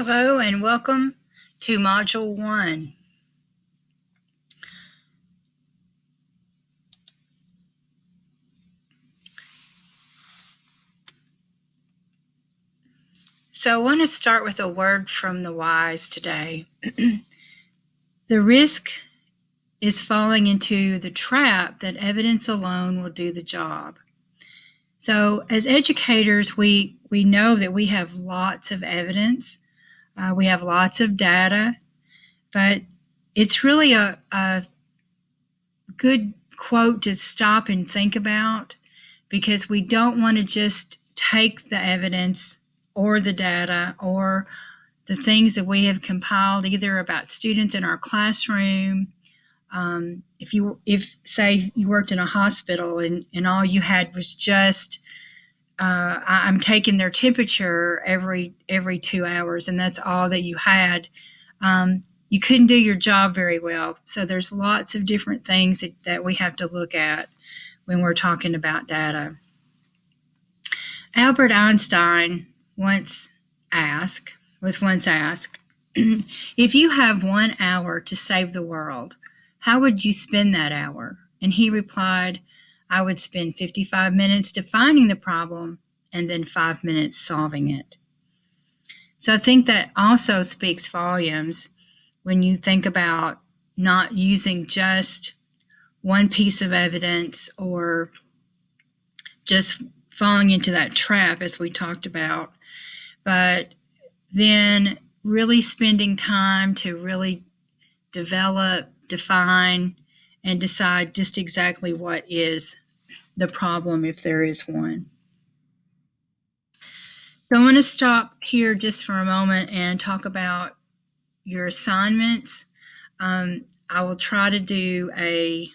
Hello and welcome to Module 1. So I want to start with a word from the wise today. The risk is falling into the trap that evidence alone will do the job. So as educators, we know that we have lots of evidence. We have lots of data, but it's really a good quote to stop and think about, because we don't want to just take the evidence or the data or the things that we have compiled either about students in our classroom. If say you worked in a hospital and all you had was just I'm taking their temperature every 2 hours and that's all that you had, you couldn't do your job very well. So there's lots of different things that we have to look at when we're talking about data. Albert Einstein was once asked, if you have 1 hour to save the world, how would you spend that hour? And he replied, I would spend 55 minutes defining the problem and then 5 minutes solving it. So I think that also speaks volumes when you think about not using just one piece of evidence or just falling into that trap as we talked about, but then really spending time to really develop, define, and decide just exactly what is the problem if there is one. So I want to stop here just for a moment and talk about your assignments. I will try to do a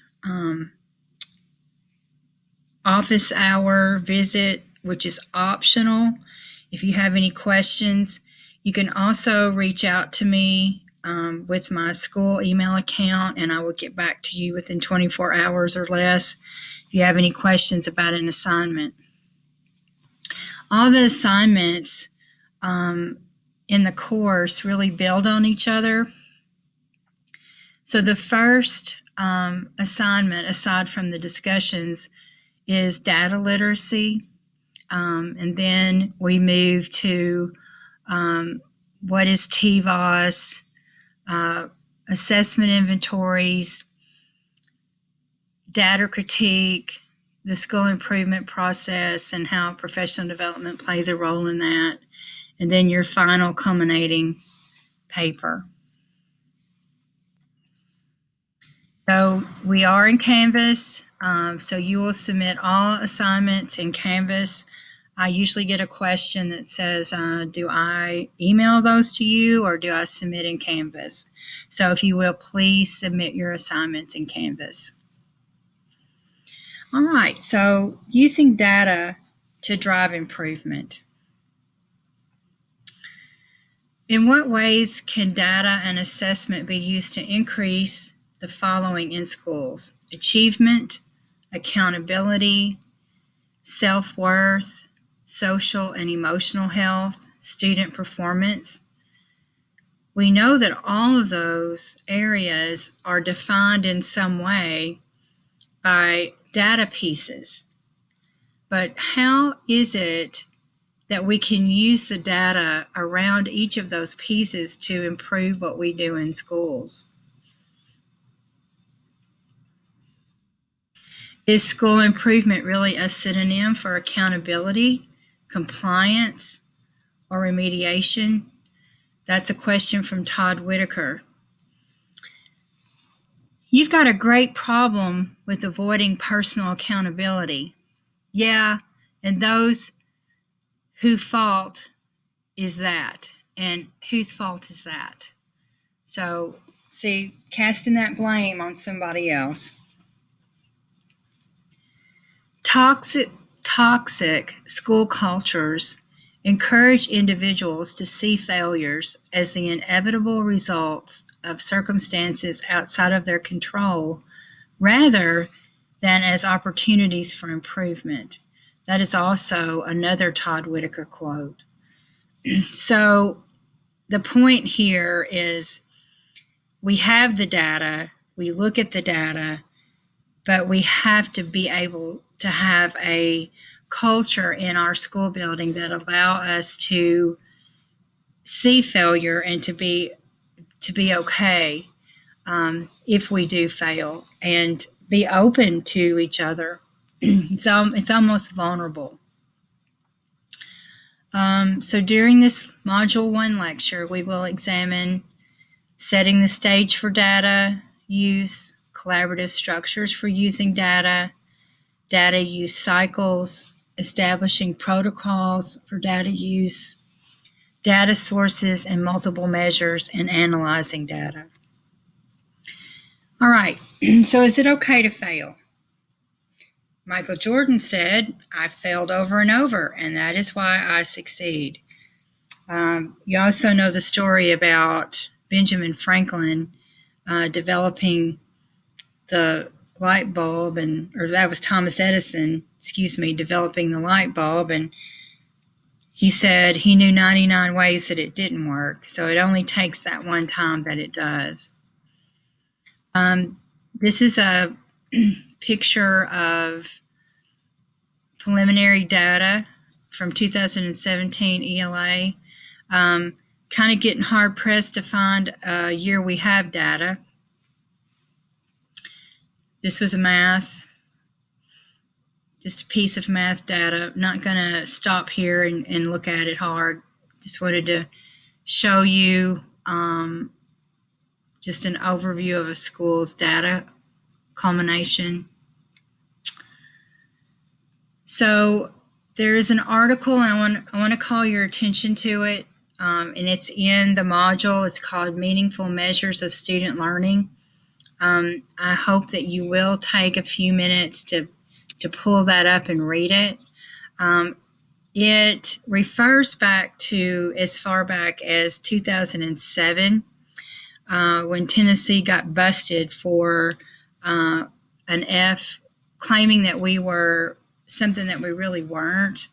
office hour visit, which is optional. If you have any questions, you can also reach out to me with my school email account, and I will get back to you within 24 hours or less if you have any questions about an assignment. All the assignments in the course really build on each other. So the first assignment, aside from the discussions, is data literacy. And then we move to what is TVOS, assessment inventories, data critique, the school improvement process, and how professional development plays a role in that, and then your final culminating paper. So we are in Canvas, so you will submit all assignments in Canvas. I usually get a question that says, do I email those to you or do I submit in Canvas? So if you will, please submit your assignments in Canvas. All right, so using data to drive improvement. In what ways can data and assessment be used to increase the following in schools? Achievement, accountability, self-worth, social and emotional health, student performance. We know that all of those areas are defined in some way by data pieces. But how is it that we can use the data around each of those pieces to improve what we do in schools? Is school improvement really a synonym for accountability, compliance, or remediation? That's a question from Todd Whitaker. You've got a great problem with avoiding personal accountability. Yeah, and those whose fault is that? And whose fault is that? So, see, casting that blame on somebody else. Toxic school cultures encourage individuals to see failures as the inevitable results of circumstances outside of their control, rather than as opportunities for improvement. That is also another Todd Whitaker quote. So the point here is we have the data, we look at the data, but we have to be able to have a culture in our school building that allow us to see failure and to be okay if we do fail, and be open to each other. It's almost vulnerable. So during this Module 1 lecture, we will examine setting the stage for data use, collaborative structures for using data use cycles, establishing protocols for data use, data sources and multiple measures, and analyzing data. All right, so is it okay to fail? Michael Jordan said, "I failed over and over, and that is why I succeed." You also know the story about Benjamin Franklin developing the light bulb, or that was Thomas Edison, developing the light bulb, and he said he knew 99 ways that it didn't work, so it only takes that one time that it does. This is a picture of preliminary data from 2017 ELA. Kind of getting hard pressed to find a year we have data. This was just a piece of math data. Not going to stop here and look at it hard. Just wanted to show you just an overview of a school's data culmination. So there is an article, and I want to call your attention to it, and it's in the module. It's called Meaningful Measures of Student Learning. I hope that you will take a few minutes to pull that up and read it. It refers back to as far back as 2007, when Tennessee got busted for an F, claiming that we were something that we really weren't.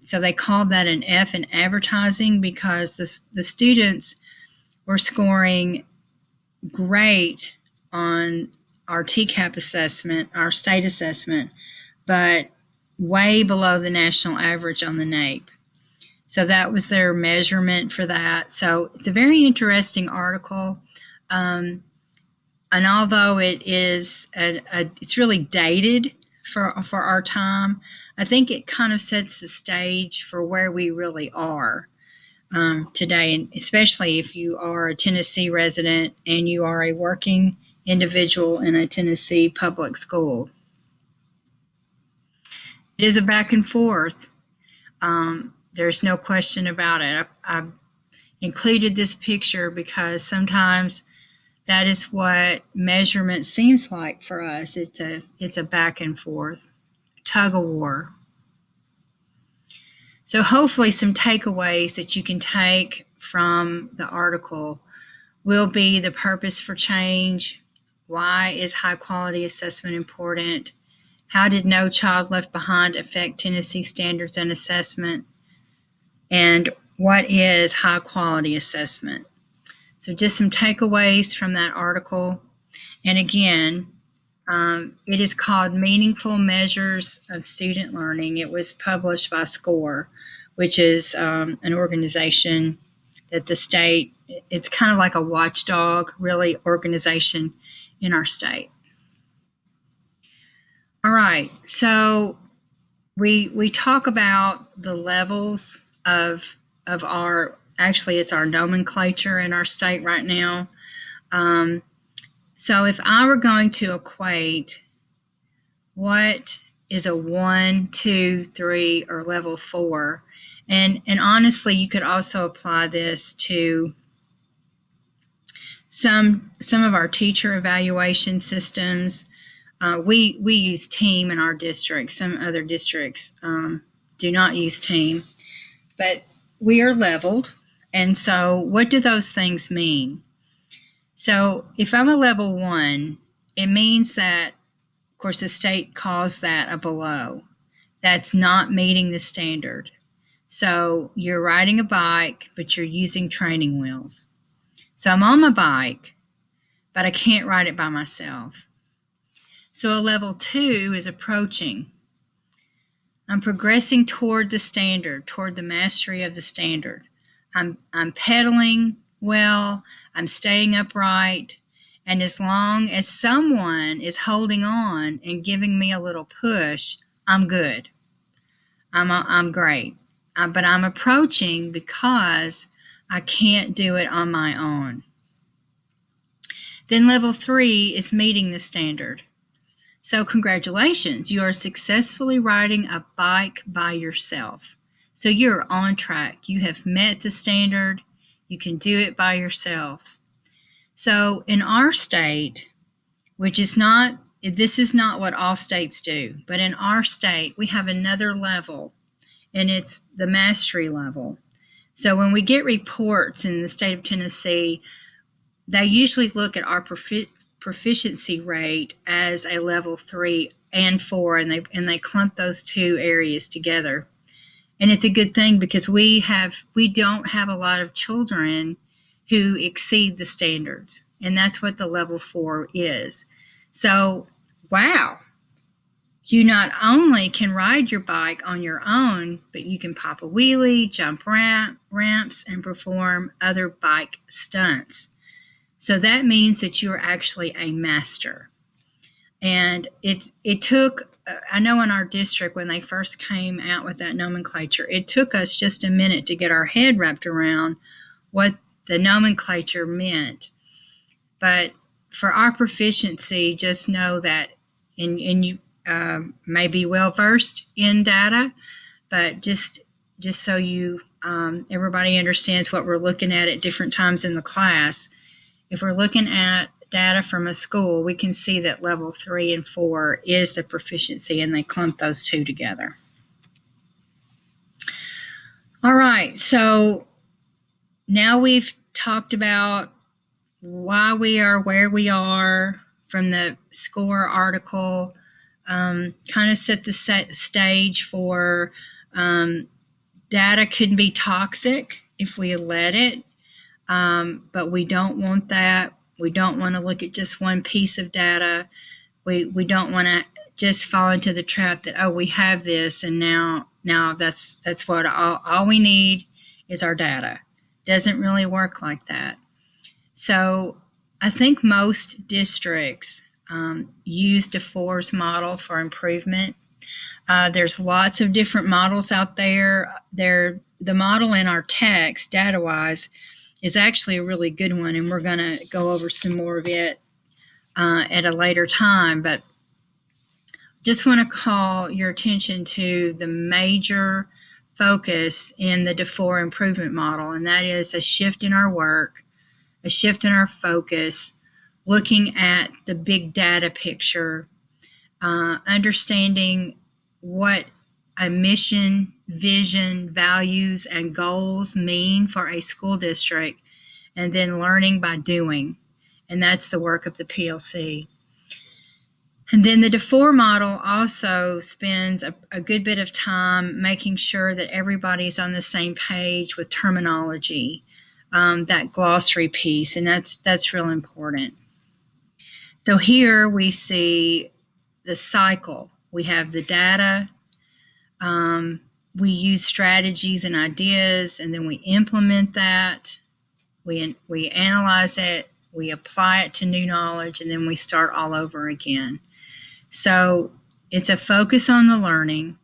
So they called that an F in advertising because the students were scoring great on our TCAP assessment, our state assessment, but way below the national average on the NAEP. So that was their measurement for that. So it's a very interesting article. And although it is it's really dated for our time, I think it kind of sets the stage for where we really are today, and especially if you are a Tennessee resident and you are a working individual in a Tennessee public school. It is a back and forth. There's no question about it. I included this picture because sometimes that is what measurement seems like for us. It's a back and forth, tug of war. So hopefully some takeaways that you can take from the article will be the purpose for change. Why is high quality assessment important? How did No Child Left Behind affect Tennessee standards and assessment? And what is high quality assessment? So just some takeaways from that article. And again, it is called Meaningful Measures of Student Learning. It was published by SCORE, which is an organization that the state, it's kind of like a watchdog, really, organization in our state. All right, so we talk about the levels of our, actually it's our nomenclature in our state right now. So if I were going to equate what is a 1, 2, 3, or level 4, and honestly, you could also apply this to some of our teacher evaluation systems. We use TEAM in our district. Some other districts do not use TEAM, but we are leveled. And so what do those things mean? So if I'm a level 1, it means that, of course, the state calls that a below. That's not meeting the standard. So you're riding a bike, but you're using training wheels. So I'm on my bike, but I can't ride it by myself. So a level 2 is approaching. I'm progressing toward the standard, toward the mastery of the standard. I'm pedaling well, I'm staying upright, and as long as someone is holding on and giving me a little push, I'm good. I'm great. But I'm approaching because I can't do it on my own. Then level 3 is meeting the standard. So congratulations, you are successfully riding a bike by yourself. So you're on track. You have met the standard. You can do it by yourself. So in our state, this is not what all states do, but in our state, we have another level, and it's the mastery level. So when we get reports in the state of Tennessee, they usually look at our proficiency rate as a level 3 and 4, and they clump those two areas together. And it's a good thing because we don't have a lot of children who exceed the standards, and that's what the level 4 is. So, wow. You not only can ride your bike on your own, but you can pop a wheelie, jump ramps, and perform other bike stunts. So that means that you are actually a master. And it took, I know in our district when they first came out with that nomenclature, it took us just a minute to get our head wrapped around what the nomenclature meant. But for our proficiency, just know that, and you may be well versed in data, but just so you everybody understands what we're looking at different times in the class. If we're looking at data from a school, we can see that level 3 and 4 is the proficiency, and they clump those two together. All right, so now we've talked about why we are where we are from the SCORE article, kind of set the stage for data can be toxic if we let it. But we don't want that. We don't want to look at just one piece of data. We don't want to just fall into the trap that, oh, we have this, and now that's what all we need is our data. Doesn't really work like that. So I think most districts use DeFore's model for improvement. There's lots of different models out there. The model in our text, data-wise, is actually a really good one, and we're going to go over some more of it at a later time. But just want to call your attention to the major focus in the DeFore improvement model, and that is a shift in our work, a shift in our focus, looking at the big data picture, understanding what a mission, vision, values, and goals mean for a school district, and then learning by doing. And that's the work of the PLC. And then the DeFore model also spends a good bit of time making sure that everybody's on the same page with terminology, that glossary piece, and that's real important. So here we see the cycle. We have the data, we use strategies and ideas, and then we implement that. We analyze it, we apply it to new knowledge, and then we start all over again. So it's a focus on the learning.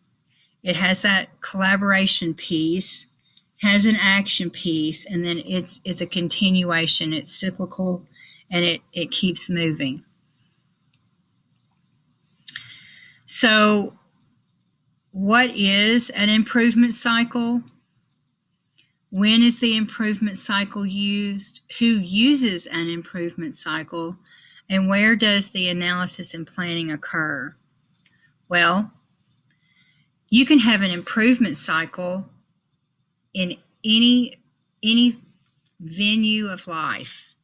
It has that collaboration piece, has an action piece, and then it's a continuation. It's cyclical, and it keeps moving. So what is an improvement cycle? When is the improvement cycle used? Who uses an improvement cycle? And where does the analysis and planning occur? Well, you can have an improvement cycle in any venue of life.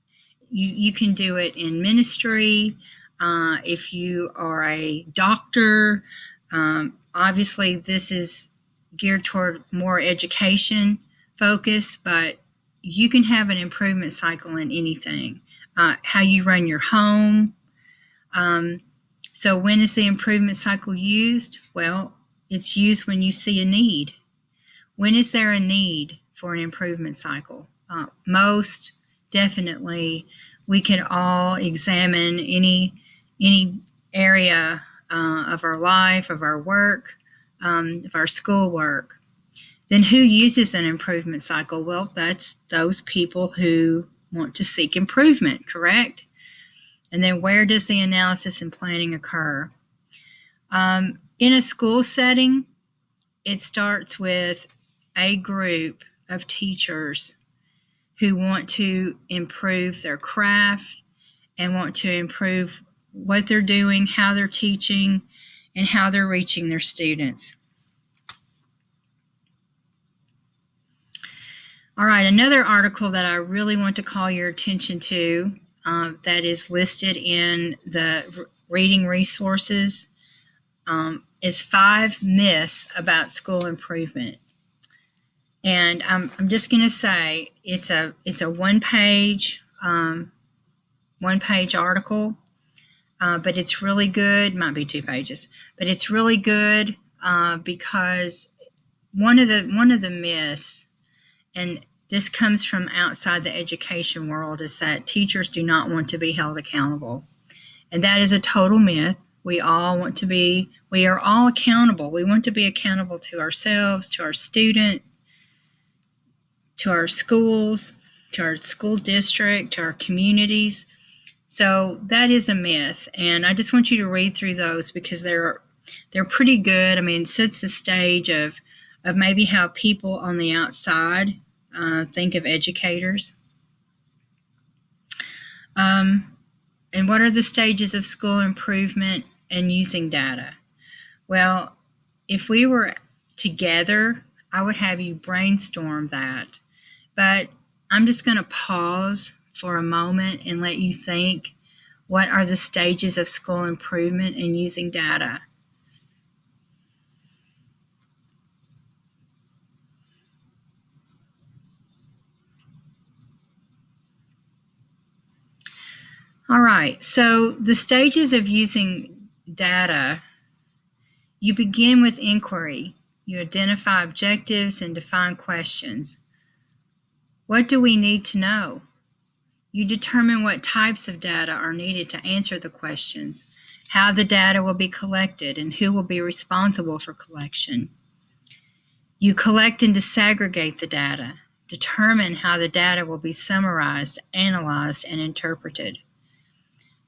You can do it in ministry. If you are a doctor, obviously this is geared toward more education focus, but you can have an improvement cycle in anything. How you run your home. So when is the improvement cycle used? Well, it's used when you see a need. When is there a need for an improvement cycle? Most definitely, we can all examine any area of our life, of our work, of our schoolwork. Then who uses an improvement cycle? Well, that's those people who want to seek improvement, correct? And then where does the analysis and planning occur? In a school setting, it starts with a group of teachers who want to improve their craft and want to improve what they're doing, how they're teaching, and how they're reaching their students. All right, another article that I really want to call your attention to that is listed in the reading resources is 5 myths about school improvement. And I'm just going to say it's a one-page article, but it's really good. Might be 2 pages, but it's really good because one of the myths, and this comes from outside the education world, is that teachers do not want to be held accountable. And that is a total myth. We are all accountable. We want to be accountable to ourselves, to our student, to our schools, to our school district, to our communities. So that is a myth. And I just want you to read through those because they're pretty good. I mean, it sets the stage of maybe how people on the outside think of educators. And what are the stages of school improvement and using data? Well, if we were together, I would have you brainstorm that. But I'm just going to pause for a moment and let you think, what are the stages of school improvement and using data? All right, so the stages of using data, you begin with inquiry. You identify objectives and define questions. What do we need to know? You determine what types of data are needed to answer the questions, how the data will be collected, and who will be responsible for collection. You collect and disaggregate the data, determine how the data will be summarized, analyzed, and interpreted.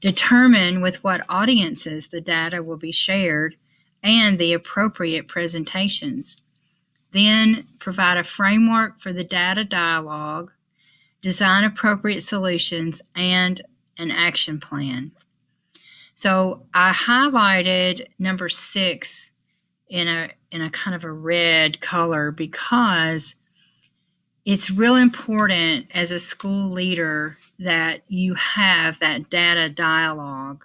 Determine with what audiences the data will be shared and the appropriate presentations. Then provide a framework for the data dialogue, design appropriate solutions, and an action plan. So I highlighted number 6 in a kind of a red color because it's real important as a school leader that you have that data dialogue.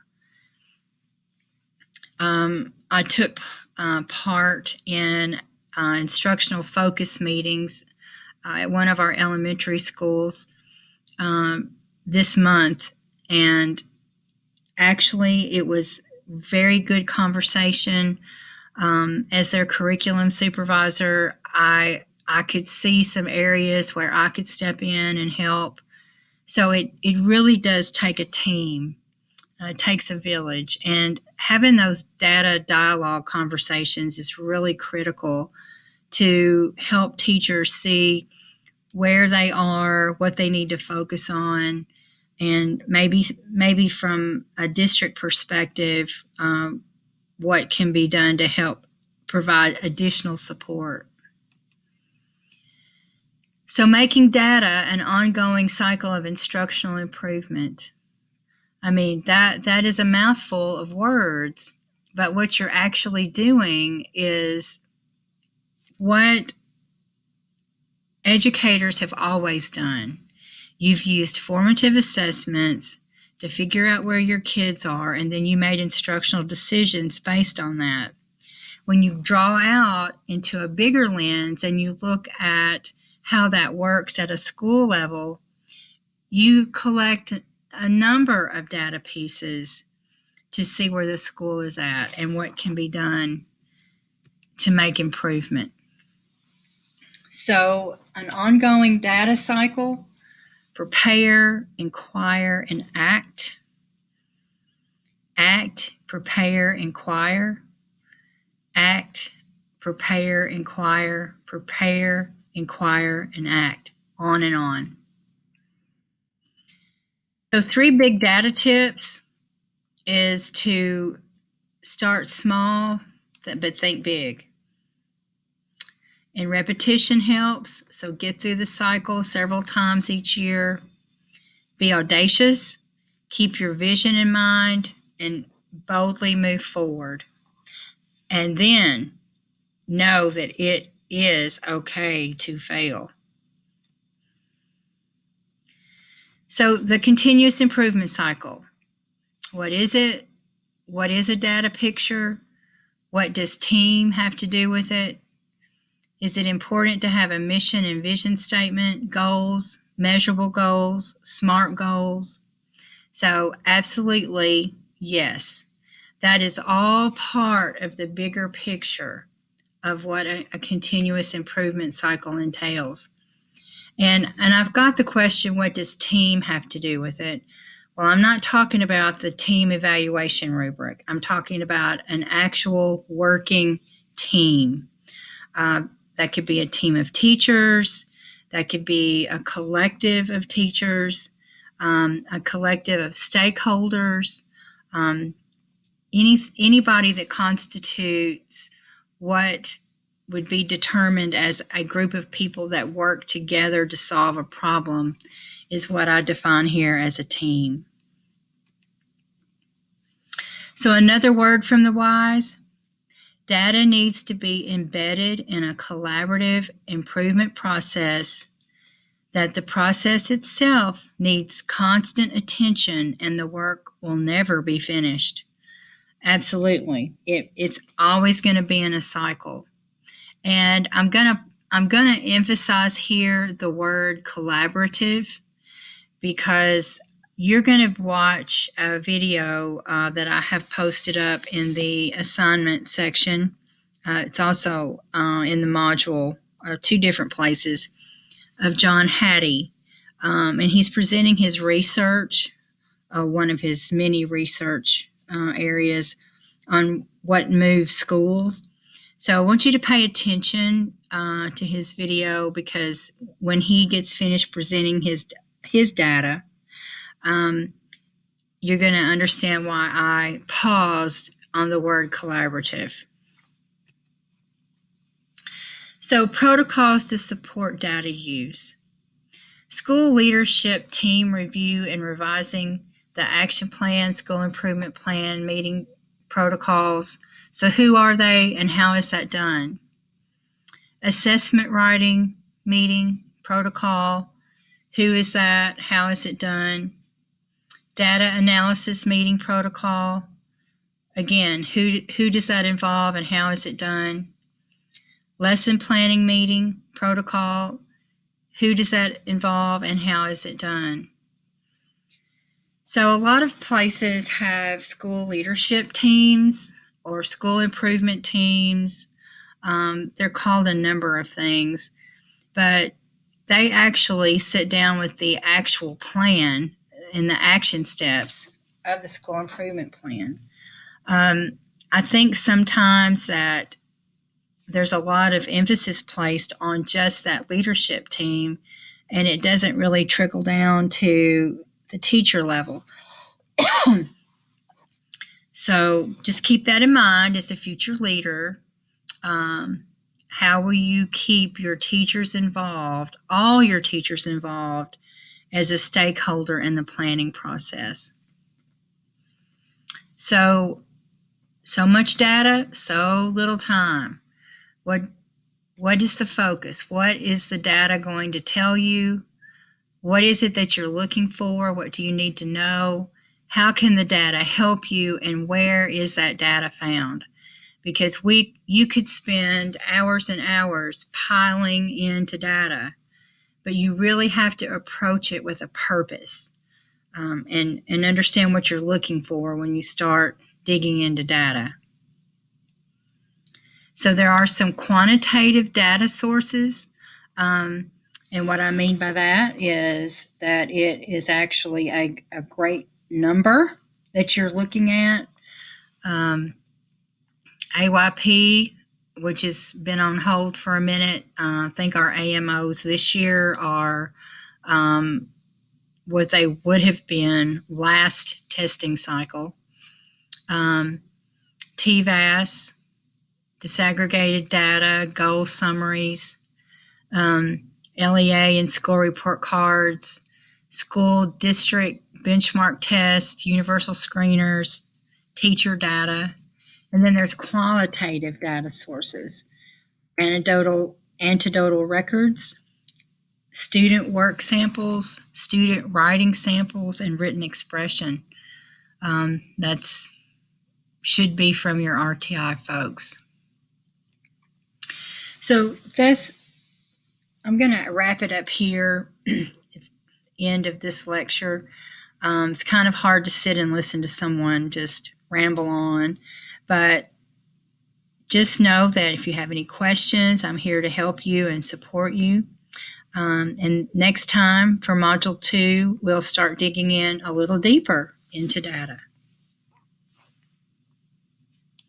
I took part in instructional focus meetings at one of our elementary schools this month, and actually it was very good conversation. As their curriculum supervisor, I could see some areas where I could step in and help. So it really does take a team. It takes a village. And having those data dialogue conversations is really critical to help teachers see where they are, what they need to focus on, and maybe from a district perspective, what can be done to help provide additional support. So making data an ongoing cycle of instructional improvement. I mean, that is a mouthful of words, but what you're actually doing is what educators have always done. You've used formative assessments to figure out where your kids are, and then you made instructional decisions based on that. when you draw out into a bigger lens and you look at how that works at a school level, you collect a number of data pieces to see where the school is at and what can be done to make improvement. So, an ongoing data cycle: prepare, inquire, and act. Act, prepare, inquire. Act, prepare, inquire, and act. On and on. So 3 big data tips is to start small, but think big. And repetition helps, so get through the cycle several times each year. Be audacious, keep your vision in mind, and boldly move forward. And then know that it is okay to fail. So the continuous improvement cycle. What is it? What is a data picture? What does team have to do with it? Is it important to have a mission and vision statement, goals, measurable goals, SMART goals? So absolutely, yes. That is all part of the bigger picture of what a continuous improvement cycle entails. And I've got the question, what does team have to do with it? Well, I'm not talking about the team evaluation rubric. I'm talking about an actual working team. That could be a team of teachers. That could be a collective of teachers, a collective of stakeholders, anybody that constitutes what would be determined as a group of people that work together to solve a problem is what I define here as a team. So another word from the wise: data needs to be embedded in a collaborative improvement process, that the process itself needs constant attention and the work will never be finished. Absolutely. It's always going to be in a cycle. And I'm gonna emphasize here the word collaborative, because you're going to watch a video that I have posted up in the assignment section. It's also in the module, 2 different places, of John Hattie. And he's presenting his research, one of his many research areas on what moves schools. So I want you to pay attention to his video, because when he gets finished presenting his data, you're going to understand why I paused on the word collaborative. So protocols to support data use. School leadership team review and revising the action plan, school improvement plan, meeting protocols. So who are they and how is that done? Assessment writing, meeting, protocol. Who is that? How is it done? Data analysis meeting protocol. Again, who does that involve and how is it done? Lesson planning meeting protocol. Who does that involve and how is it done? So a lot of places have school leadership teams or school improvement teams. They're called a number of things, but they actually sit down with the actual plan and the action steps of the school improvement plan. I think sometimes that there's a lot of emphasis placed on just that leadership team, and it doesn't really trickle down to the teacher level. So just keep that in mind as a future leader. How will you keep your teachers involved, all your teachers involved, as a stakeholder in the planning process? So much data, so little time. What is the focus? What is the data going to tell you? What is it that you're looking for? What do you need to know? How can the data help you, and where is that data found? because you could spend hours and hours piling into data, but you really have to approach it with a purpose, and understand what you're looking for when you start digging into data. So there are some quantitative data sources, and what I mean by that is that it is actually a great number that you're looking at. AYP, which has been on hold for a minute. I think our AMOs this year are what they would have been last testing cycle. TVAS, disaggregated data, goal summaries, LEA and school report cards, school district benchmark tests, universal screeners, teacher data. And then there's qualitative data sources, anecdotal records, student work samples, student writing samples, and written expression. That's should be from your RTI folks. So I'm going to wrap it up here. It's the end of this lecture. It's kind of hard to sit and listen to someone just ramble on, but just know that if you have any questions, I'm here to help you and support you. And next time for Module 2, we'll start digging in a little deeper into data.